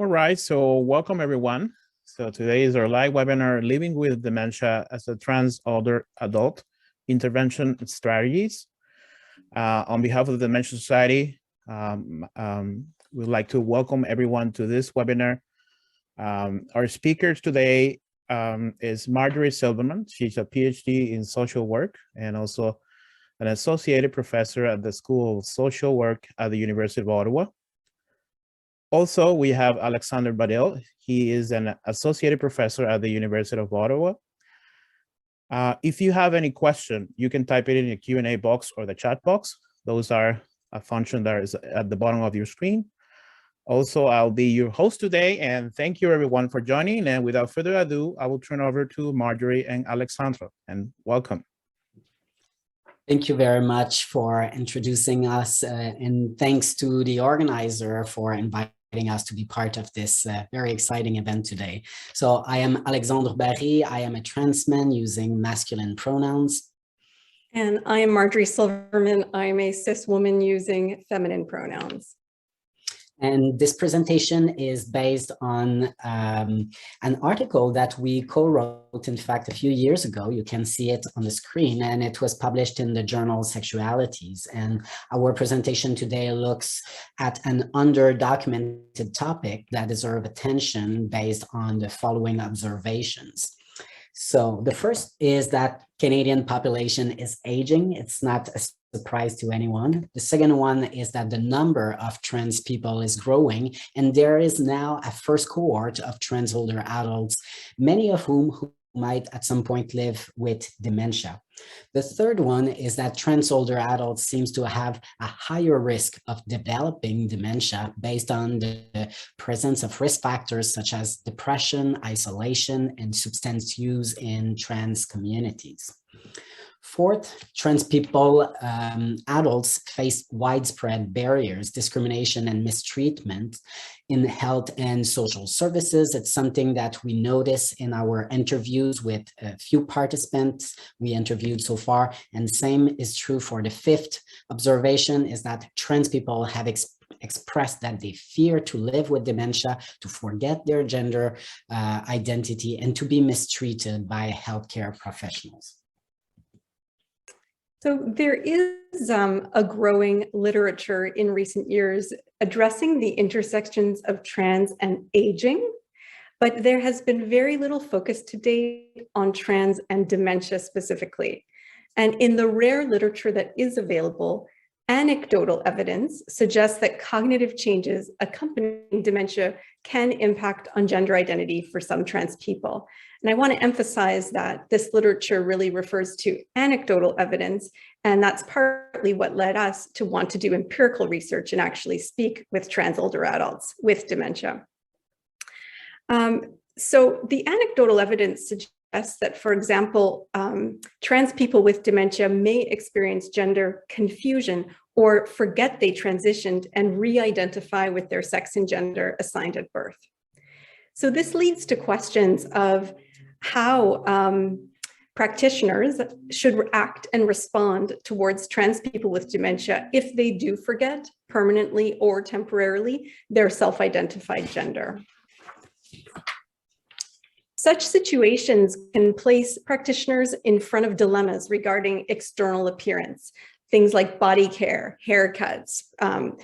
All right, so welcome everyone. So today is our live webinar, Living with Dementia as a Trans Older Adult, Intervention Strategies. On behalf of the Dementia Society, we'd like to welcome everyone to this webinar. Our speakers today is Marjorie Silverman. She's a PhD in social work and also an associated professor at the School of Social Work at the University of Ottawa. Also, we have Alexander Badil. He is an associated professor at the University of Ottawa. If you have any question, you can type it in the Q&A box or the chat box. Those are a function that is at the bottom of your screen. Also, I'll be your host today, and thank you everyone for joining. And without further ado, I will turn over to Marjorie and Alexandra, and welcome. Thank you very much for introducing us, and thanks to the organizer for inviting us to be part of this very exciting event today. So I am Alexandre Barry. I am a trans man using masculine pronouns. And I am Marjorie Silverman. I'm a cis woman using feminine pronouns. And this presentation is based on an article that we co-wrote, in fact, a few years ago. You can see it on the screen, and it was published in the journal Sexualities. And our presentation today looks at an under-documented topic that deserves attention based on the following observations. So the first is that Canadian population is aging. It's not a surprise to anyone. The second one is that the number of trans people is growing, and there is now a first cohort of trans older adults, many of whom might at some point live with dementia. The third one is that trans older adults seems to have a higher risk of developing dementia based on the presence of risk factors such as depression, isolation, and substance use in trans communities. Fourth, trans people, adults face widespread barriers, discrimination, and mistreatment in health and social services. It's something that we notice in our interviews with a few participants we interviewed so far. And the same is true for the fifth observation, is that trans people have expressed that they fear to live with dementia, to forget their gender identity, and to be mistreated by healthcare professionals. So there is a growing literature in recent years addressing the intersections of trans and aging, but there has been very little focus to date on trans and dementia specifically. And in the rare literature that is available, anecdotal evidence suggests that cognitive changes accompanying dementia can impact on gender identity for some trans people. And I want to emphasize that this literature really refers to anecdotal evidence, and that's partly what led us to want to do empirical research and actually speak with trans older adults with dementia. So the anecdotal evidence suggests that, for example, trans people with dementia may experience gender confusion or forget they transitioned and re-identify with their sex and gender assigned at birth. So this leads to questions of how practitioners should act and respond towards trans people with dementia if they do forget permanently or temporarily their self-identified gender. Such situations can place practitioners in front of dilemmas regarding external appearance, things like body care, haircuts,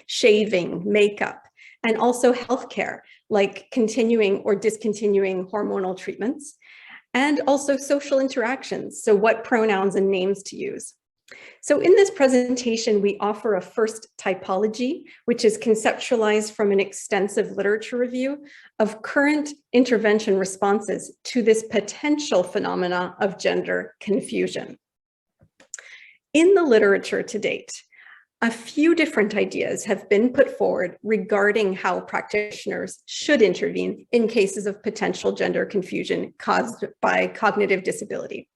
shaving, makeup, and also healthcare, like continuing or discontinuing hormonal treatments, and also social interactions, so what pronouns and names to use. So in this presentation, we offer a first typology, which is conceptualized from an extensive literature review of current intervention responses to this potential phenomena of gender confusion. In the literature to date, a few different ideas have been put forward regarding how practitioners should intervene in cases of potential gender confusion caused by cognitive disability.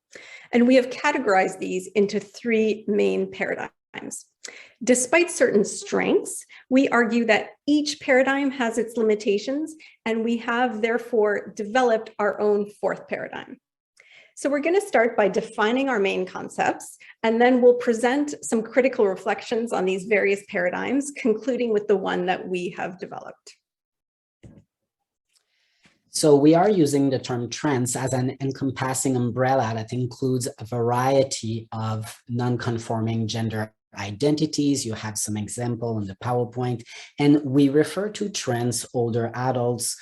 And we have categorized these into three main paradigms. Despite certain strengths, we argue that each paradigm has its limitations, and we have therefore developed our own fourth paradigm. So we're going to start by defining our main concepts, and then we'll present some critical reflections on these various paradigms, concluding with the one that we have developed. So we are using the term trans as an encompassing umbrella that includes a variety of non-conforming gender identities. You have some example in the PowerPoint, and we refer to trans older adults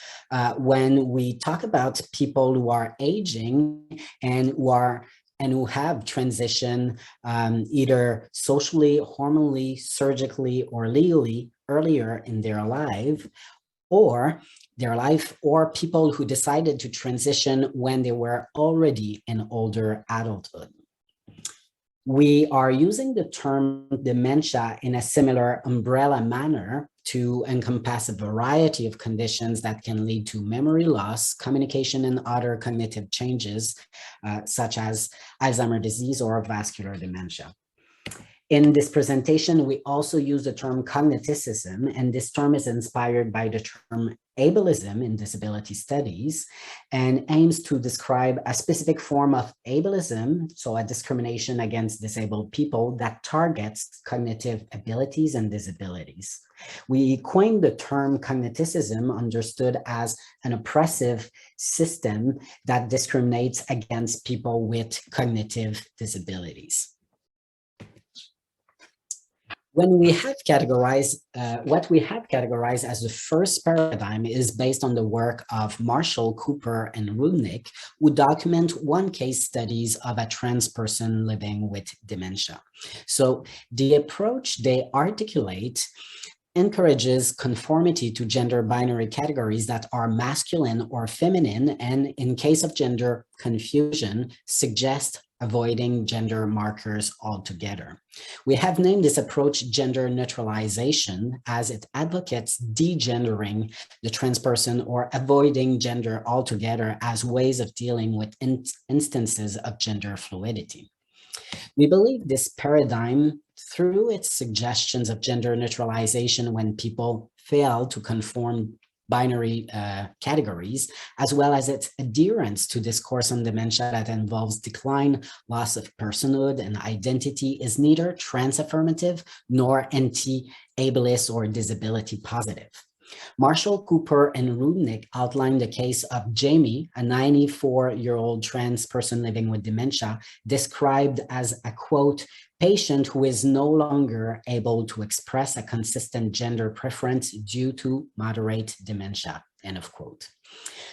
when we talk about people who are aging and who have transitioned either socially, hormonally, surgically, or legally earlier in their life, or people who decided to transition when they were already in older adulthood. We are using the term dementia in a similar umbrella manner to encompass a variety of conditions that can lead to memory loss, communication, and other cognitive changes, such as Alzheimer's disease or vascular dementia. In this presentation, we also use the term cogniticism, and this term is inspired by the term ableism in disability studies and aims to describe a specific form of ableism, so a discrimination against disabled people that targets cognitive abilities and disabilities. We coined the term cogniticism, understood as an oppressive system that discriminates against people with cognitive disabilities. When we have categorized, what we have categorized as the first paradigm is based on the work of Marshall, Cooper, and Rudnick, who document one case studies of a trans person living with dementia. So the approach they articulate encourages conformity to gender binary categories that are masculine or feminine, and in case of gender confusion, suggest avoiding gender markers altogether. We have named this approach gender neutralization, as it advocates degendering the trans person or avoiding gender altogether as ways of dealing with instances of gender fluidity. We believe this paradigm, through its suggestions of gender neutralization when people fail to conform binary categories, as well as its adherence to discourse on dementia that involves decline, loss of personhood and identity, is neither trans-affirmative nor anti-ableist or disability positive. Marshall, Cooper, and Rudnick outlined the case of Jamie, a 94-year-old trans person living with dementia, described as a, quote, patient who is no longer able to express a consistent gender preference due to moderate dementia, end of quote.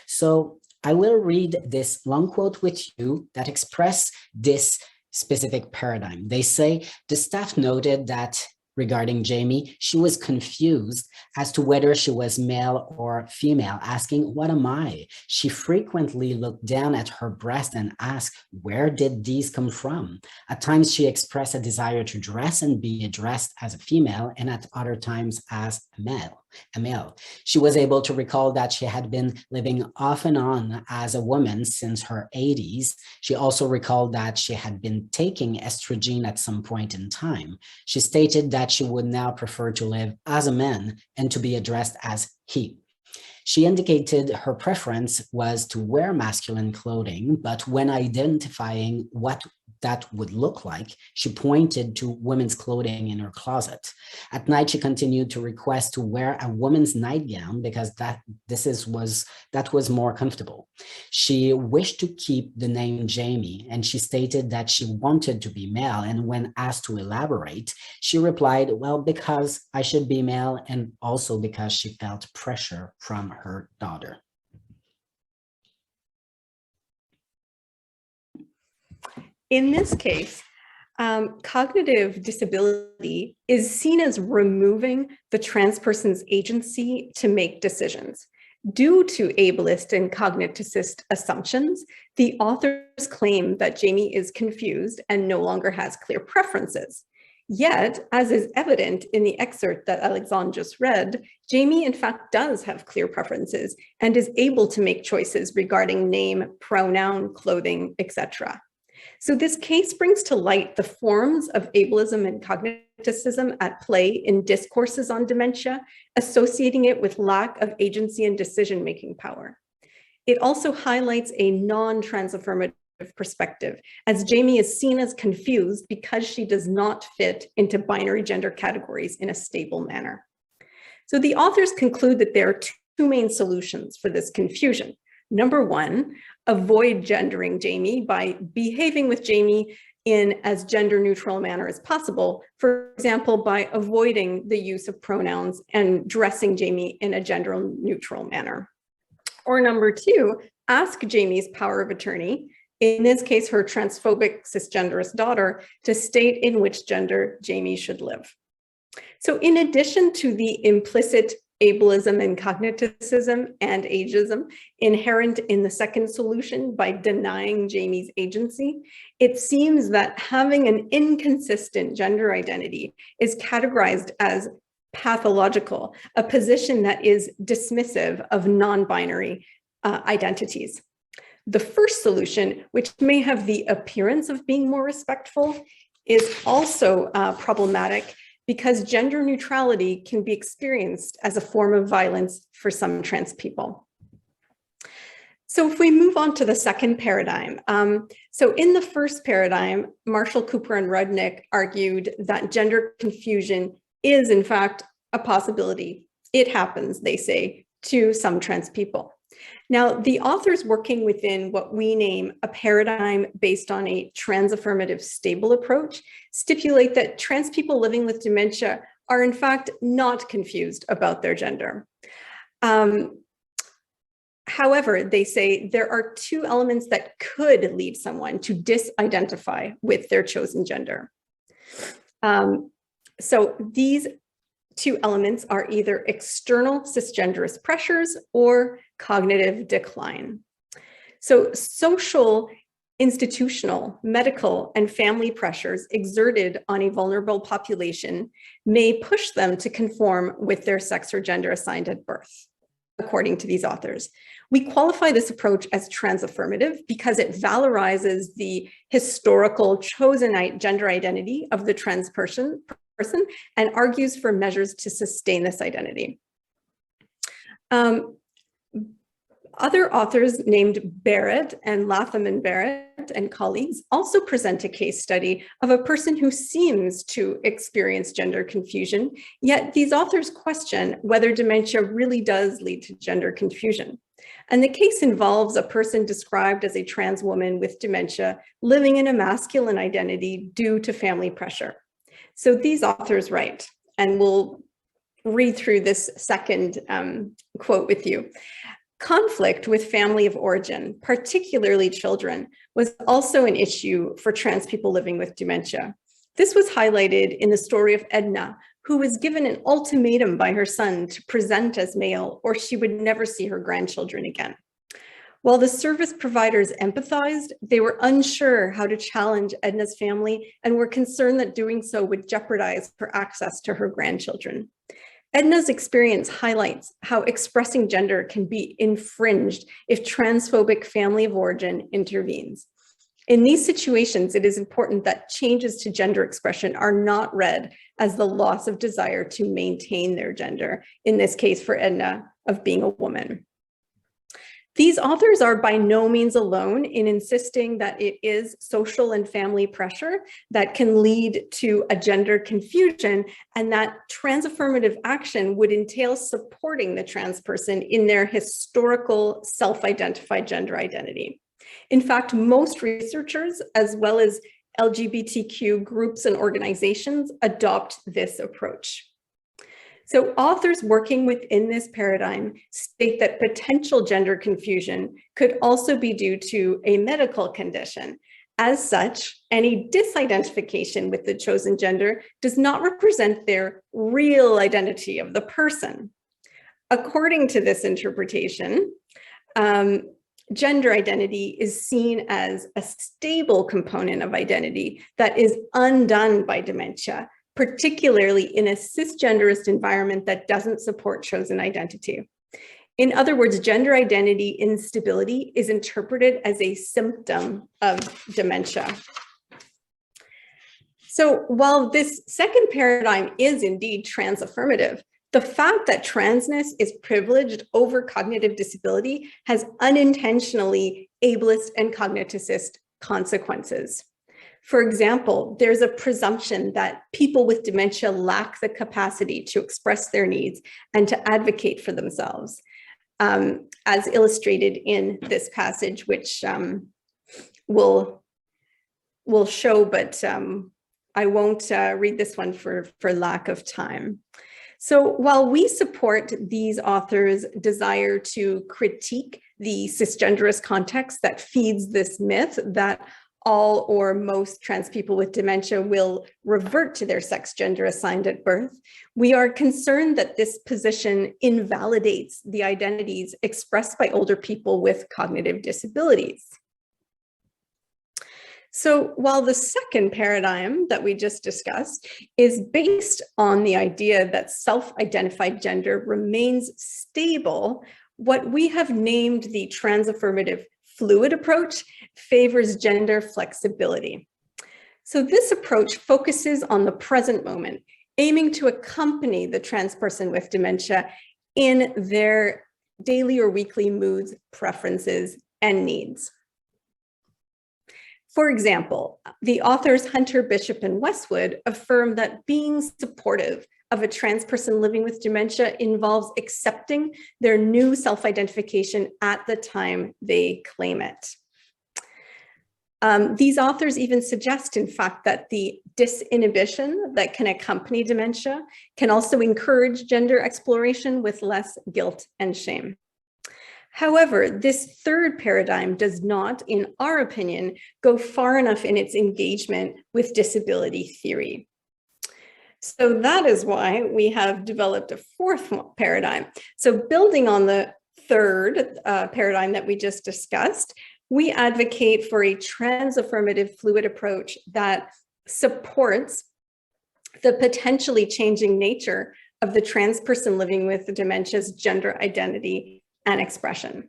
So I will read this long quote with you that express this specific paradigm. They say, the staff noted that regarding Jamie, she was confused as to whether she was male or female, asking, what am I? She frequently looked down at her breast and asked, where did these come from? At times she expressed a desire to dress and be addressed as a female, and at other times as a male. She was able to recall that she had been living off and on as a woman since her 80s. She also recalled that she had been taking estrogen at some point in time. She stated that she would now prefer to live as a man and to be addressed as he. She indicated her preference was to wear masculine clothing, but when identifying what that would look like, she pointed to women's clothing in her closet. At night, she continued to request to wear a woman's nightgown because that was more comfortable. She wished to keep the name Jamie, and she stated that she wanted to be male. And when asked to elaborate, she replied, well, because I should be male, and also because she felt pressure from her daughter. In this case, cognitive disability is seen as removing the trans person's agency to make decisions. Due to ableist and cogniticist assumptions, the authors claim that Jamie is confused and no longer has clear preferences. Yet, as is evident in the excerpt that Alexandre just read, Jamie in fact does have clear preferences and is able to make choices regarding name, pronoun, clothing, etc. So this case brings to light the forms of ableism and cogniticism at play in discourses on dementia, associating it with lack of agency and decision-making power. It also highlights a non-trans-affirmative perspective, as Jamie is seen as confused because she does not fit into binary gender categories in a stable manner. So the authors conclude that there are two main solutions for this confusion. Number one, avoid gendering Jamie by behaving with Jamie in as gender neutral a manner as possible. For example, by avoiding the use of pronouns and dressing Jamie in a gender neutral manner. Or number two, ask Jamie's power of attorney, in this case, her transphobic cisgenderist daughter, to state in which gender Jamie should live. So in addition to the implicit ableism and cognitivism and ageism inherent in the second solution by denying Jamie's agency, it seems that having an inconsistent gender identity is categorized as pathological, a position that is dismissive of non-binary identities. The first solution, which may have the appearance of being more respectful, is also problematic because gender neutrality can be experienced as a form of violence for some trans people. So if we move on to the second paradigm, so in the first paradigm, Marshall, Cooper, and Rudnick argued that gender confusion is in fact a possibility. It happens, they say, to some trans people. Now, the authors working within what we name a paradigm based on a TransAffirmative stable approach stipulate that trans people living with dementia are in fact not confused about their gender. However, they say there are two elements that could lead someone to disidentify with their chosen gender. So these two elements are either external cisgenderist pressures or cognitive decline. So social, institutional, medical, and family pressures exerted on a vulnerable population may push them to conform with their sex or gender assigned at birth, according to these authors. We qualify this approach as transaffirmative because it valorizes the historical chosen gender identity of the trans person and argues for measures to sustain this identity. Other authors named Barrett and Latham and Barrett and colleagues also present a case study of a person who seems to experience gender confusion, yet these authors question whether dementia really does lead to gender confusion. And the case involves a person described as a trans woman with dementia living in a masculine identity due to family pressure. So these authors write, and we'll read through this second quote with you. Conflict with family of origin, particularly children, was also an issue for trans people living with dementia. This was highlighted in the story of Edna, who was given an ultimatum by her son to present as male or she would never see her grandchildren again. While the service providers empathized, they were unsure how to challenge Edna's family and were concerned that doing so would jeopardize her access to her grandchildren. Edna's experience highlights how expressing gender can be infringed if transphobic family of origin intervenes. In these situations, it is important that changes to gender expression are not read as the loss of desire to maintain their gender, in this case for Edna, of being a woman. These authors are by no means alone in insisting that it is social and family pressure that can lead to a gender confusion, and that transaffirmative action would entail supporting the trans person in their historical self-identified gender identity. In fact, most researchers, as well as LGBTQ groups and organizations, adopt this approach. So authors working within this paradigm state that potential gender confusion could also be due to a medical condition. As such, any disidentification with the chosen gender does not represent their real identity of the person. According to this interpretation, gender identity is seen as a stable component of identity that is undone by dementia, particularly in a cisgenderist environment that doesn't support chosen identity. In other words, gender identity instability is interpreted as a symptom of dementia. So while this second paradigm is indeed transaffirmative, the fact that transness is privileged over cognitive disability has unintentionally ableist and cogniticist consequences. For example, there's a presumption that people with dementia lack the capacity to express their needs and to advocate for themselves. as illustrated in this passage, which we'll show, but I won't read this one for lack of time. So while we support these authors' desire to critique the cisgenderist context that feeds this myth that all or most trans people with dementia will revert to their sex gender assigned at birth, we are concerned that this position invalidates the identities expressed by older people with cognitive disabilities. So while the second paradigm that we just discussed is based on the idea that self-identified gender remains stable, what we have named the TransAffirmative fluid approach favors gender flexibility. So this approach focuses on the present moment, aiming to accompany the trans person with dementia in their daily or weekly moods, preferences, and needs. For example, the authors Hunter, Bishop, and Westwood affirm that being supportive of a trans person living with dementia involves accepting their new self-identification at the time they claim it. These authors even suggest, in fact, that the disinhibition that can accompany dementia can also encourage gender exploration with less guilt and shame. However, this third paradigm does not, in our opinion, go far enough in its engagement with disability theory. So that is why we have developed a fourth paradigm. So building on the third paradigm that we just discussed, we advocate for a trans-affirmative fluid approach that supports the potentially changing nature of the trans person living with dementia's gender identity and expression.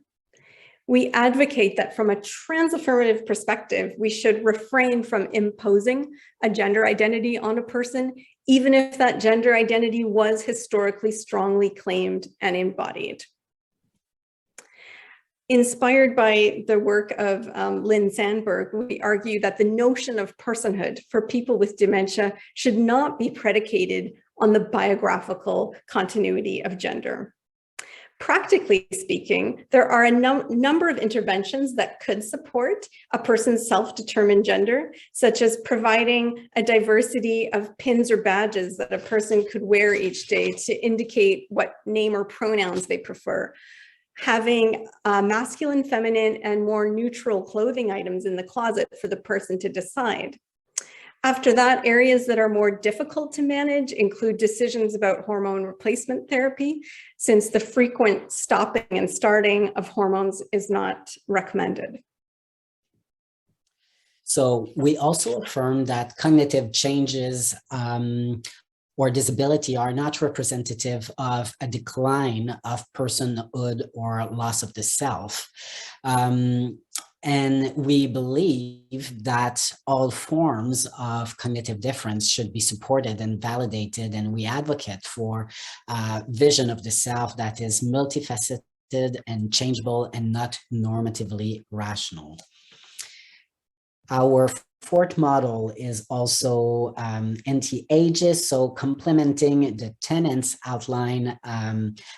We advocate that from a trans-affirmative perspective, we should refrain from imposing a gender identity on a person, even if that gender identity was historically strongly claimed and embodied. Inspired by the work of Lynn Sandberg, we argue that the notion of personhood for people with dementia should not be predicated on the biographical continuity of gender. Practically speaking, there are a number of interventions that could support a person's self-determined gender, such as providing a diversity of pins or badges that a person could wear each day to indicate what name or pronouns they prefer, having masculine, feminine, and more neutral clothing items in the closet for the person to decide. After that, areas that are more difficult to manage include decisions about hormone replacement therapy, since the frequent stopping and starting of hormones is not recommended. So we also affirm that cognitive changes or disability are not representative of a decline of personhood or loss of the self. And we believe that all forms of cognitive difference should be supported and validated, and we advocate for a vision of the self that is multifaceted and changeable and not normatively rational. Our fourth model is also AntiAge, so complementing the tenets outlined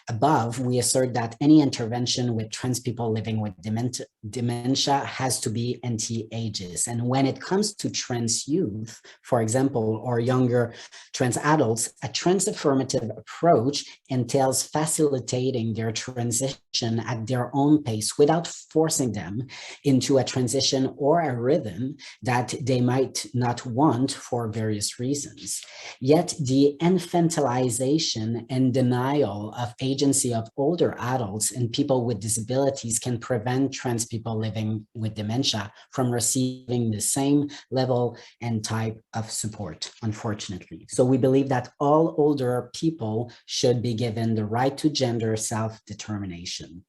above, we assert that any intervention with trans people living with dementia has to be anti-ageist. And when it comes to trans youth, for example, or younger trans adults, a trans-affirmative approach entails facilitating their transition at their own pace without forcing them into a transition or a rhythm that they might not want for various reasons. Yet the infantilization and denial of agency of older adults and people with disabilities can prevent trans people living with dementia from receiving the same level and type of support, unfortunately. So we believe that all older people should be given the right to gender self-determination.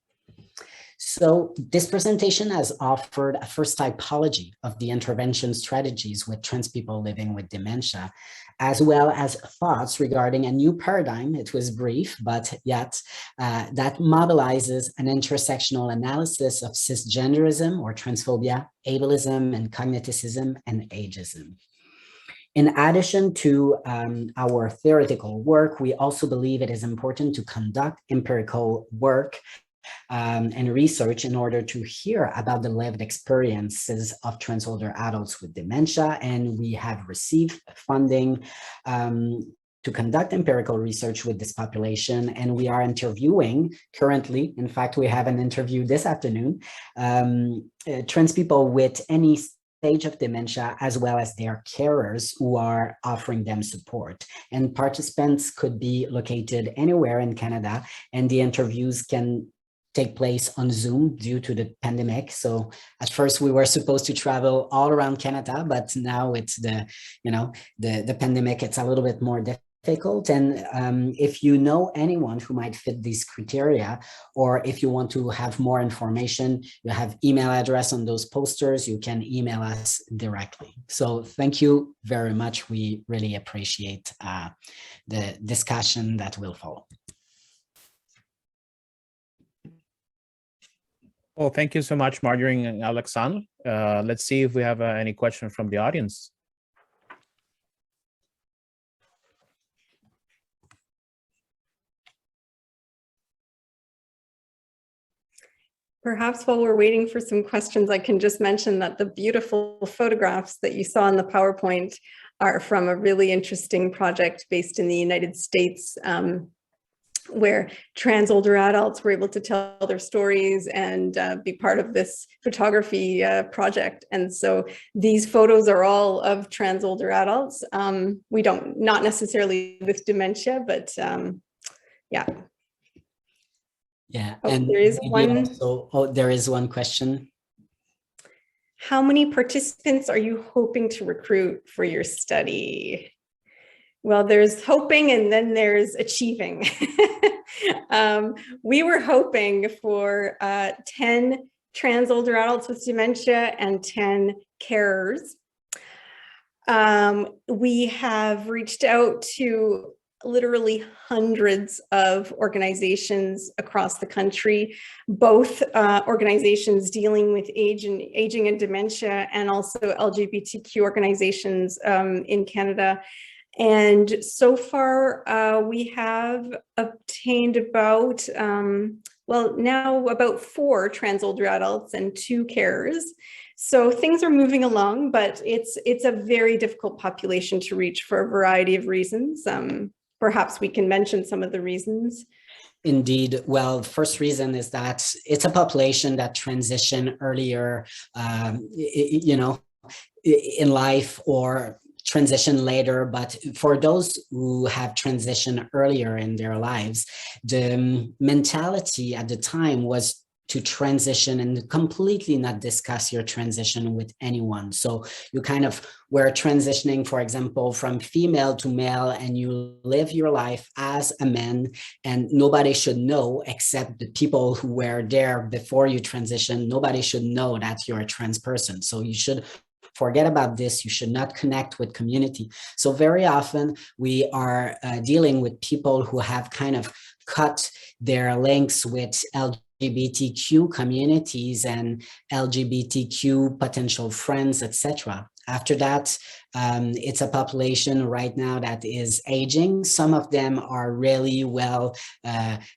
So this presentation has offered a first typology of the intervention strategies with trans people living with dementia, as well as thoughts regarding a new paradigm. It was brief, but yet that mobilizes an intersectional analysis of cisgenderism or transphobia, ableism, and cogniticism and ageism. In addition to our theoretical work, we also believe it is important to conduct empirical work and research in order to hear about the lived experiences of trans older adults with dementia. And we have received funding to conduct empirical research with this population. And we are interviewing currently, in fact, we have an interview this afternoon, trans people with any stage of dementia, as well as their carers who are offering them support. And participants could be located anywhere in Canada, and the interviews can take place on Zoom due to the pandemic. So at first we were supposed to travel all around Canada, but now it's the pandemic, it's a little bit more difficult. And if you know anyone who might fit these criteria, or if you want to have more information, you have email address on those posters, you can email us directly. So thank you very much. We really appreciate the discussion that will follow. Well, thank you so much, Marjorie and Alexandre. Let's see if we have any questions from the audience. Perhaps while we're waiting for some questions, I can just mention that the beautiful photographs that you saw in the PowerPoint are from a really interesting project based in the United States, where trans older adults were able to tell their stories and be part of this photography project. And so these photos are all of trans older adults. Not necessarily with dementia, but yeah. Yeah, oh, and there is one. Also, there is one question. How many participants are you hoping to recruit for your study? Well, there's hoping and then there's achieving. We were hoping for 10 trans older adults with dementia and 10 carers. We have reached out to literally hundreds of organizations across the country, both organizations dealing with aging and dementia, and also LGBTQ organizations in Canada. And so far, we have obtained about, now about 4 trans older adults and 2 carers. So things are moving along, but it's a very difficult population to reach for a variety of reasons. Perhaps we can mention some of the reasons. Indeed. Well, the first reason is that it's a population that transition earlier, in life, or transition later. But for those who have transitioned earlier in their lives, the mentality at the time was to transition and completely not discuss your transition with anyone. So you kind of were transitioning, for example, from female to male, and you live your life as a man, and nobody should know except the people who were there before you transition. Nobody should know that you're a trans person. So you should forget about this. You should not connect with community. So very often we are dealing with people who have kind of cut their links with LGBTQ communities and LGBTQ potential friends, etc. After that, it's a population right now that is aging. Some of them are really well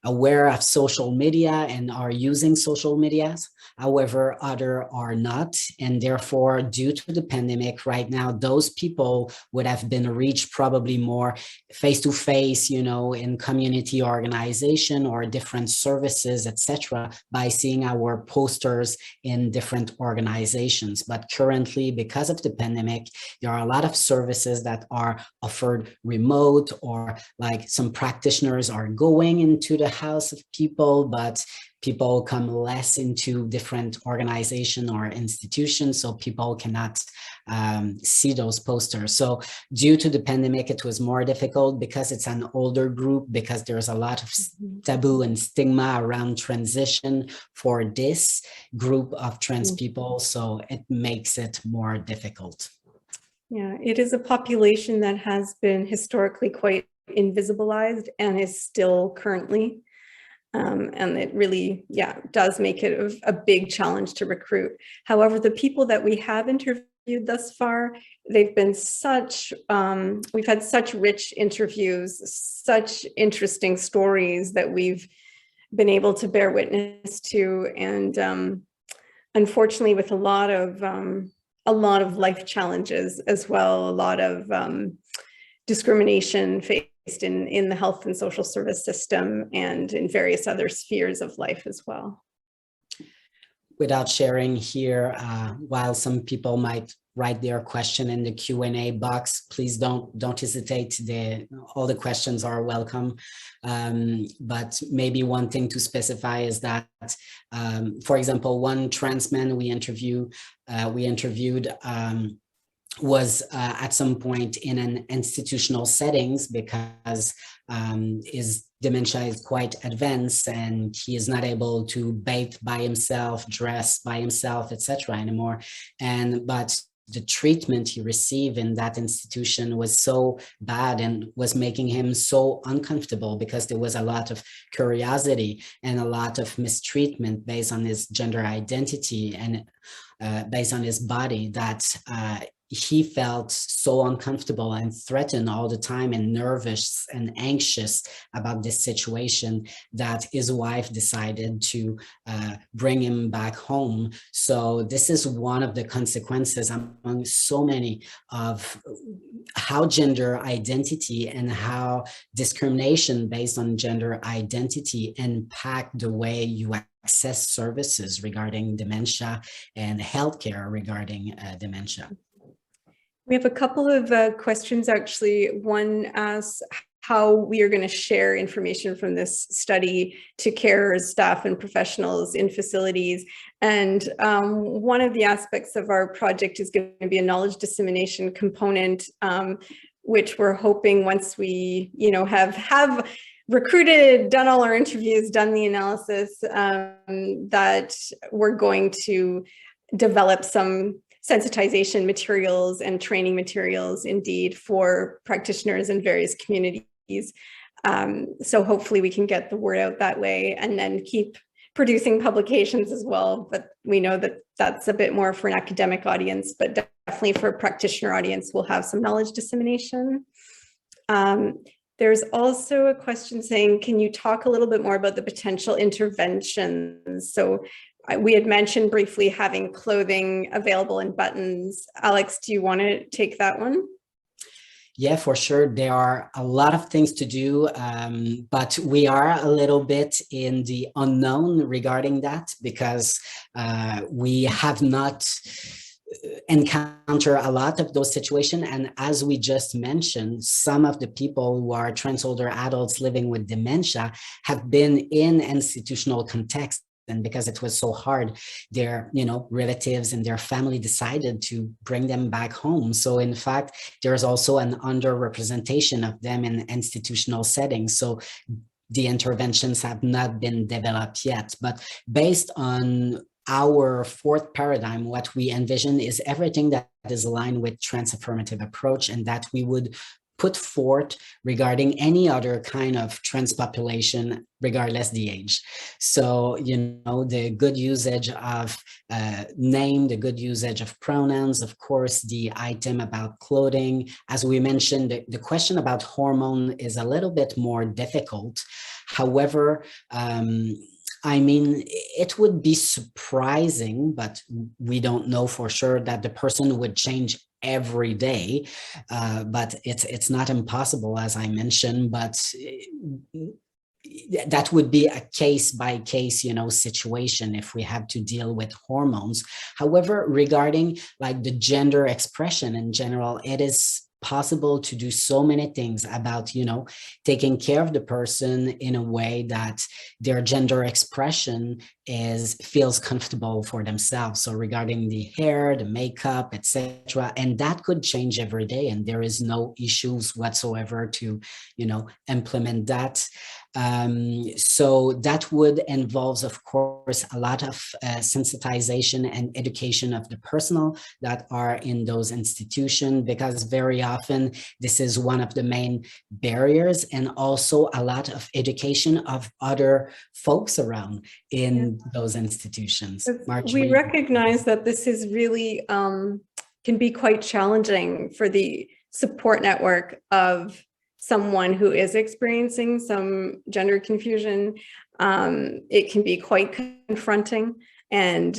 aware of social media and are using social medias. However, others are not. And therefore, due to the pandemic right now, those people would have been reached probably more face-to-face, in community organization or different services, etc., by seeing our posters in different organizations. But currently, because of the pandemic, there are a lot of services that are offered remote, or like some practitioners are going into the house of people, but people come less into different organizations or institutions, so people cannot see those posters. So due to the pandemic, it was more difficult because it's an older group, because there's a lot of taboo and stigma around transition for this group of trans people. So it makes it more difficult. Yeah, it is a population that has been historically quite invisibilized and is still currently. And it really, does make it a big challenge to recruit. However, the people that we have interviewed thus far, they've been we've had such rich interviews, such interesting stories that we've been able to bear witness to, and unfortunately with a lot of life challenges as well, a lot of discrimination faced in the health and social service system and in various other spheres of life as well. Without sharing here, while some people might write their question in the Q&A box, please don't hesitate. All the questions are welcome. But maybe one thing to specify is that, for example, one trans man we interviewed was at some point in an institutional settings because his dementia is quite advanced and he is not able to bathe by himself, dress by himself, etc. anymore. But the treatment he received in that institution was so bad and was making him so uncomfortable because there was a lot of curiosity and a lot of mistreatment based on his gender identity and based on his body that he felt so uncomfortable and threatened all the time and nervous and anxious about this situation that his wife decided to bring him back home. So this is one of the consequences among so many of how gender identity and how discrimination based on gender identity impact the way you access services regarding dementia and healthcare regarding dementia. We have a couple of questions, actually. One asks how we are going to share information from this study to carers, staff, and professionals in facilities. And one of the aspects of our project is going to be a knowledge dissemination component, which we're hoping once we, have recruited, done all our interviews, done the analysis, that we're going to develop some sensitization materials and training materials indeed for practitioners in various communities. So hopefully we can get the word out that way and then keep producing publications as well. But we know that that's a bit more for an academic audience, but definitely for a practitioner audience, we'll have some knowledge dissemination. There's also a question saying, can you talk a little bit more about the potential interventions? So we had mentioned briefly having clothing available in buttons. Alex, do you want to take that one? Yeah, for sure. There are a lot of things to do, but we are a little bit in the unknown regarding that because we have not encounter a lot of those situations. And as we just mentioned, some of the people who are trans older adults living with dementia have been in institutional context. And because it was so hard, their relatives and their family decided to bring them back home. So in fact, there's also an underrepresentation of them in institutional settings. So the interventions have not been developed yet. But based on our fourth paradigm, what we envision is everything that is aligned with TransAffirmative approach and that we would put forth regarding any other kind of trans population, regardless the age. So, the good usage of name, the good usage of pronouns, of course, the item about clothing. As we mentioned, the question about hormone is a little bit more difficult. However, it would be surprising, but we don't know for sure that the person would change every day, but it's not impossible, as I mentioned, but that would be a case by case, situation if we have to deal with hormones. However, regarding like the gender expression in general, it is possible to do so many things about, taking care of the person in a way that their gender expression feels comfortable for themselves. So regarding the hair, the makeup, etc., and that could change every day, and there is no issues whatsoever to, implement that. So that would involve, of course, a lot of sensitization and education of the personnel that are in those institutions, because very often this is one of the main barriers, and also a lot of education of other folks around in those institutions. We recognize that this is really can be quite challenging for the support network of someone who is experiencing some gender confusion. It can be quite confronting, and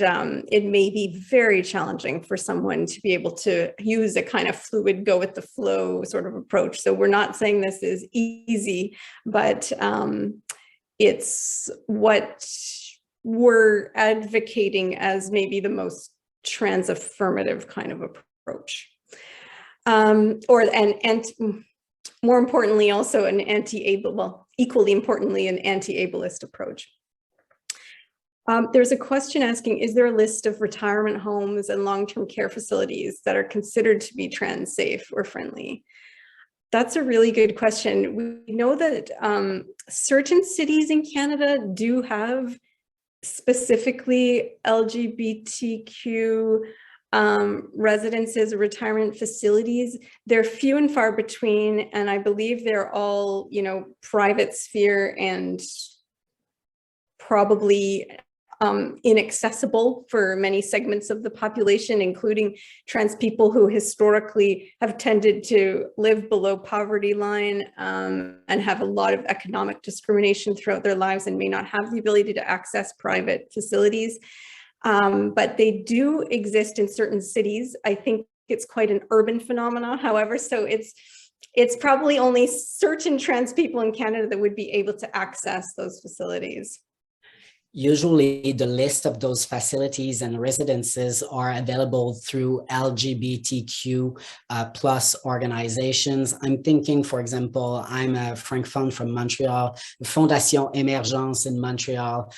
it may be very challenging for someone to be able to use a kind of fluid, go with the flow sort of approach. So we're not saying this is easy, but it's what we're advocating as maybe the most TransAffirmative kind of approach. And more importantly, also an equally importantly, an anti-ableist approach. There's a question asking, is there a list of retirement homes and long-term care facilities that are considered to be trans safe or friendly? That's a really good question. We know that certain cities in Canada do have specifically LGBTQ residences or retirement facilities. They're few and far between, and I believe they're all, private sphere and probably inaccessible for many segments of the population, including trans people who historically have tended to live below poverty line and have a lot of economic discrimination throughout their lives and may not have the ability to access private facilities. But they do exist in certain cities. I think it's quite an urban phenomenon, however, so it's probably only certain trans people in Canada that would be able to access those facilities. Usually the list of those facilities and residences are available through LGBTQ plus organizations. I'm thinking, for example, I'm a francophone from Montreal. Fondation Emergence in Montreal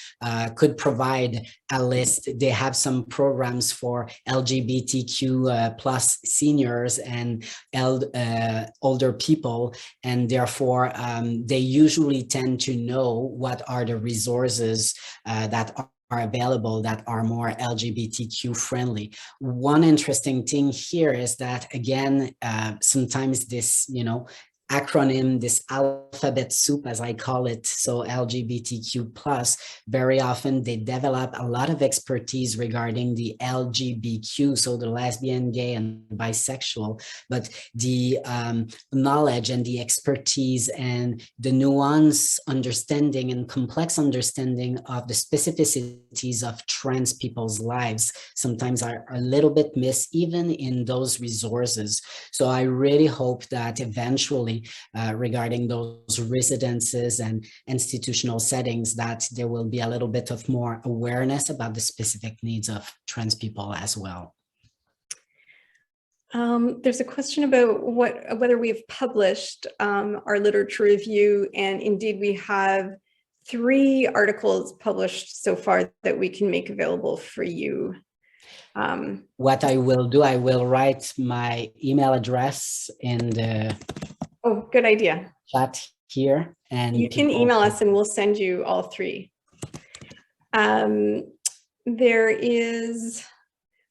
could provide a list. They have some programs for LGBTQ plus seniors and older people, and therefore they usually tend to know what are the resources that are available that are more LGBTQ friendly. One interesting thing here is that, again, sometimes this, acronym, this alphabet soup, as I call it, so LGBTQ plus, very often they develop a lot of expertise regarding the LGBTQ, so the lesbian, gay, and bisexual, but the knowledge and the expertise and the nuance understanding and complex understanding of the specificities of trans people's lives sometimes are a little bit missed even in those resources. So I really hope that eventually regarding those residences and institutional settings, that there will be a little bit of more awareness about the specific needs of trans people as well. There's a question about whether we've published our literature review, and indeed we have 3 articles published so far that we can make available for you. What I will do, I will write my email address in the good idea. Chat here, and you can email us and we'll send you all 3. There is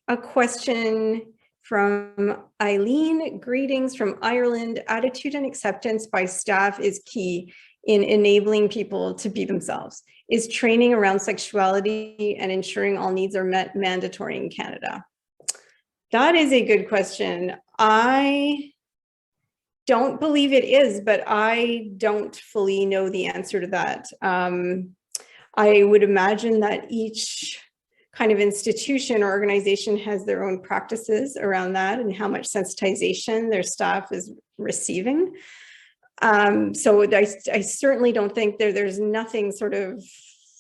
a question from Eileen. Greetings from Ireland. Attitude and acceptance by staff is key in enabling people to be themselves. Is training around sexuality and ensuring all needs are met mandatory in Canada? That is a good question. I don't believe it is, but I don't fully know the answer to that. I would imagine that each kind of institution or organization has their own practices around that and how much sensitization their staff is receiving. So I certainly don't think there's nothing sort of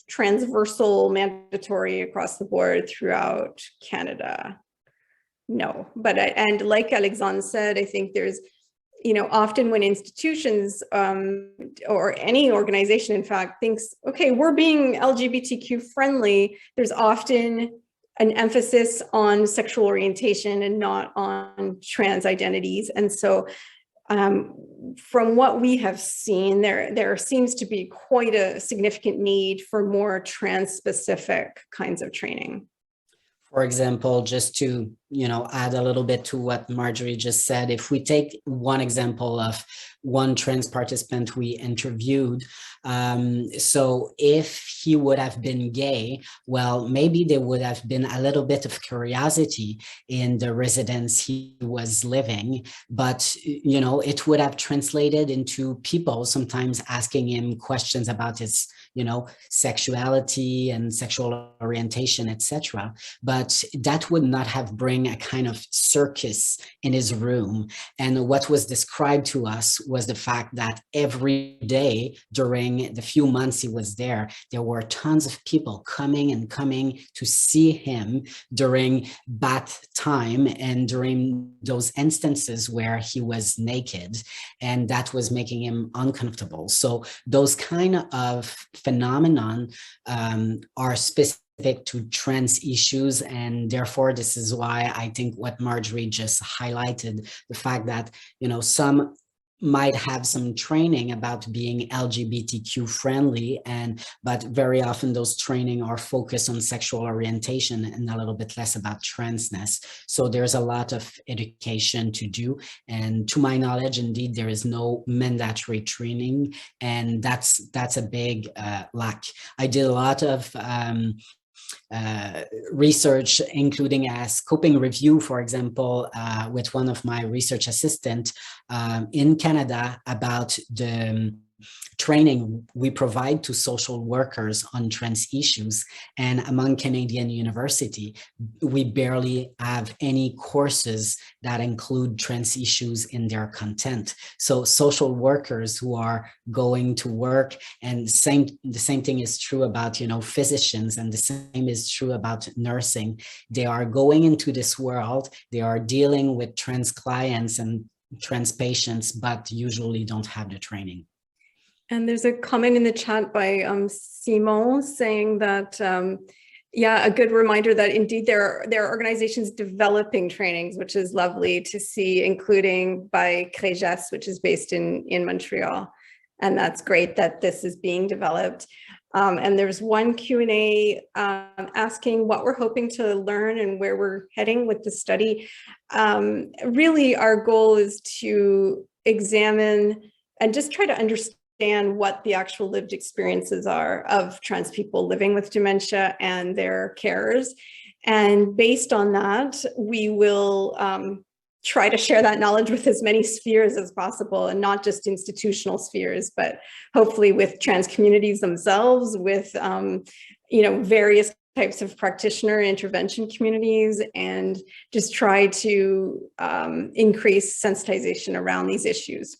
transversal mandatory across the board throughout Canada. No, but and like Alexandre said, I think there's, often when institutions or any organization, in fact, thinks, okay, we're being LGBTQ friendly, there's often an emphasis on sexual orientation and not on trans identities. And so from what we have seen, there seems to be quite a significant need for more trans-specific kinds of training. For example, just to, add a little bit to what Marjorie just said, if we take one example of one trans participant we interviewed, so if he would have been gay, well, maybe there would have been a little bit of curiosity in the residence he was living, but, it would have translated into people sometimes asking him questions about his, sexuality and sexual orientation, etc. But that would not have bring a kind of circus in his room. And what was described to us was the fact that every day during the few months he was there were tons of people coming to see him during bath time and during those instances where he was naked, and that was making him uncomfortable. So those kind of phenomenon are specific to trans issues, and therefore this is why I think what Marjorie just highlighted, the fact that some might have some training about being LGBTQ friendly, but very often those training are focused on sexual orientation and a little bit less about transness. So there's a lot of education to do, and to my knowledge, indeed, there is no mandatory training, and that's a big lack. I did a lot of research, including a scoping review, for example, with one of my research assistants in Canada about the training we provide to social workers on trans issues. And among Canadian university, we barely have any courses that include trans issues in their content. So social workers who are going to work, and the same thing is true about, physicians, and the same is true about nursing. They are going into this world, they are dealing with trans clients and trans patients, but usually don't have the training. And there's a comment in the chat by Simon saying that, a good reminder that indeed there are organizations developing trainings, which is lovely to see, including by CREGES, which is based in Montreal. And that's great that this is being developed. And there's one Q&A asking what we're hoping to learn and where we're heading with the study. Really, our goal is to examine and just try to understand what the actual lived experiences are of trans people living with dementia and their carers. And based on that, we will try to share that knowledge with as many spheres as possible, and not just institutional spheres, but hopefully with trans communities themselves, with various types of practitioner intervention communities, and just try to increase sensitization around these issues.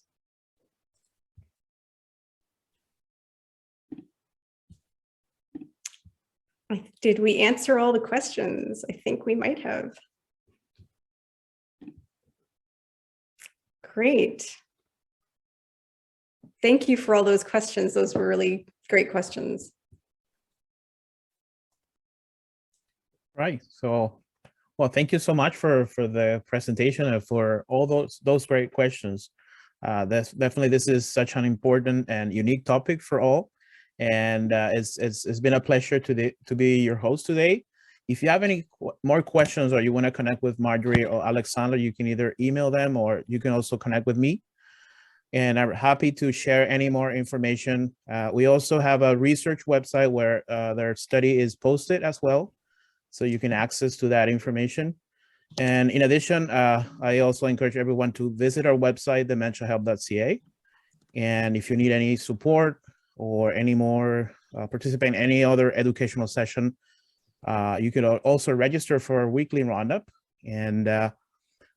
Did we answer all the questions? I think we might have. Great. Thank you for all those questions. Those were really great questions. Right. So, well, thank you so much for the presentation and for all those great questions. Definitely, this is such an important and unique topic for all. And it's been a pleasure to be your host today. If you have any more questions, or you want to connect with Marjorie or Alexandra, you can either email them, or you can also connect with me. And I'm happy to share any more information. We also have a research website where their study is posted as well, so you can access to that information. And in addition, I also encourage everyone to visit our website, dementiahelp.ca. And if you need any support or any more, participate in any other educational session, you could also register for our weekly roundup. And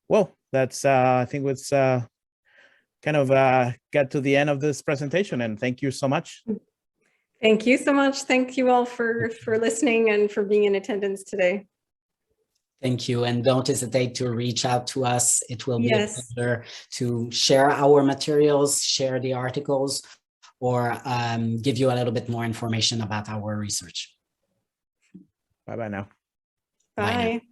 well, that's, I think it's kind of get to the end of this presentation, and thank you so much. Thank you so much. Thank you all for listening and for being in attendance today. Thank you, and don't hesitate to reach out to us. It will be a Yes. pleasure to share our materials, share the articles, or give you a little bit more information about our research. Bye-bye now. Bye. Bye now.